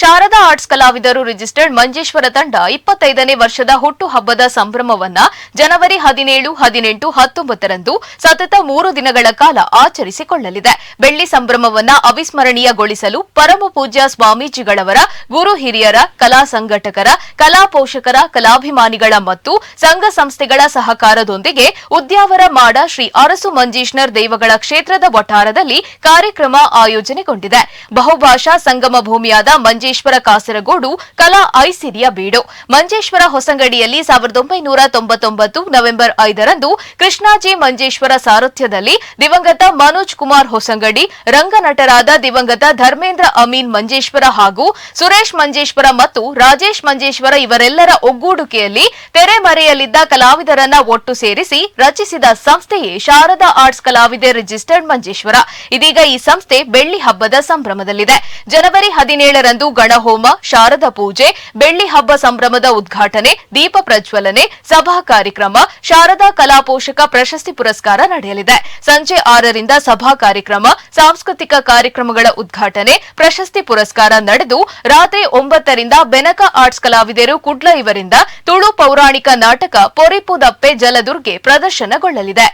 Sharada arts ಕಲಾವಿದರು registered Manjeshwar ತಂಡ 25ನೇ ವರ್ಷದ ಹುಟ್ಟುಹಬ್ಬದ ಸಂಭ್ರಮವನ್ನ ಜನವರಿ 17, 18, 19ರಂದು ಸತತ 3 ದಿನಗಳ ಕಾಲ ಆಚರಿಸಿಕೊಳ್ಳಲಿದೆ. ಬೆಳ್ಳಿ ಸಂಭ್ರಮವನ್ನ ಅವಿಸ್ಮರಣೀಯಗೊಳಿಸಲು ಪರಮ ಪೂಜ್ಯ ಸ್ವಾಮೀಜಿಗಳವರ ಗುರು ಹಿರಿಯರ, ಕಲಾ ಸಂಘಟಕರ, ಕಲಾ ಪೋಷಕರ, ಕಲಾಭಿಮಾನಿಗಳ ಮತ್ತು ಸಂಘ ಸಂಸ್ಥೆಗಳ ಸಹಕಾರದೊಂದಿಗೆ ಉದ್ಯಾವರ ಮಾಡ ಶ್ರೀ ಅರಸು ಮಂಜೇಶ್ವರ ದೇವಗಳ ಕ್ಷೇತ್ರದ ವಠಾರದಲ್ಲಿ ಕಾರ್ಯಕ್ರಮ ಆಯೋಜನೆಗೊಂಡಿದೆ. ಬಹುಭಾಷಾ ಸಂಗಮ ಭೂಮಿಯಾದ ಮಂಜೇಶ್ವರ ಕಾಸರಗೋಡು ಕಲಾ ಐಸಿರಿಯ ಬೀಡು. ಮಂಜೇಶ್ವರ ಹೊಸಂಗಡಿಯಲ್ಲಿ 1999 ನವೆಂಬರ್ 5ರಂದು ಕೃಷ್ಣಾಜಿ ಮಂಜೇಶ್ವರ ಸಾರಥ್ಯದಲ್ಲಿ ದಿವಂಗತ ಮನೋಜ್ ಕುಮಾರ್ ಹೊಸಂಗಡಿ, ರಂಗನಟರಾದ ದಿವಂಗತ ಧರ್ಮೇಂದ್ರ ಅಮೀನ್ ಮಂಜೇಶ್ವರ ಹಾಗೂ ಸುರೇಶ್ ಮಂಜೇಶ್ವರ ಮತ್ತು ರಾಜೇಶ್ ಮಂಜೇಶ್ವರ ಇವರೆಲ್ಲರ ಒಗ್ಗೂಡುಗೆಯಲ್ಲಿ ತೆರೆಮರೆಯಲ್ಲಿದ್ದ ಕಲಾವಿದರನ್ನ ಒಟ್ಟು ಸೇರಿಸಿ ರಚಿಸಿದ ಸಂಸ್ಥೆಯೇ ಶಾರದಾ ಆರ್ಟ್ಸ್ ಕಲಾವಿದೆ ರಿಜಿಸ್ಟರ್ಡ್ ಮಂಜೇಶ್ವರ. ಇದೀಗ ಈ ಸಂಸ್ಥೆ ಬೆಳ್ಳಿ ಹಬ್ಬದ ಸಂಭ್ರಮದಲ್ಲಿದೆ. ಜನವರಿ 17ರಂದು ಗಣಹೋಮ, ಶಾರದಾ ಪೂಜೆ, ಬೆಳ್ಳಿ ಹಬ್ಬ ಸಂಭ್ರಮದ ಉದ್ಘಾಟನೆ, ದೀಪ ಪ್ರಜ್ವಲನೆ, ಸಭಾ ಕಾರ್ಯಕ್ರಮ, ಶಾರದಾ ಕಲಾ ಪೋಷಕ ಪ್ರಶಸ್ತಿ ಪುರಸ್ಕಾರ ನಡೆಯಲಿದೆ. ಸಂಜೆ 6ರಿಂದ ಸಭಾ ಕಾರ್ಯಕ್ರಮ, ಸಾಂಸ್ಕೃತಿಕ ಕಾರ್ಯಕ್ರಮಗಳ ಉದ್ಘಾಟನೆ, ಪ್ರಶಸ್ತಿ ಪುರಸ್ಕಾರ ನಡೆದು ರಾತ್ರಿ 9ರಿಂದ ಬೆನಕ ಆರ್ಟ್ಸ್ ಕಲಾವಿದರು ಕುಡ್ಲ ಇವರಿಂದ ತುಳು ಪೌರಾಣಿಕ ನಾಟಕ ಪೊರಿಪುದಪ್ಪೆ ಜಲದುರ್ಗೆ ಪ್ರದರ್ಶನಗೊಳ್ಳಲಿದೆ.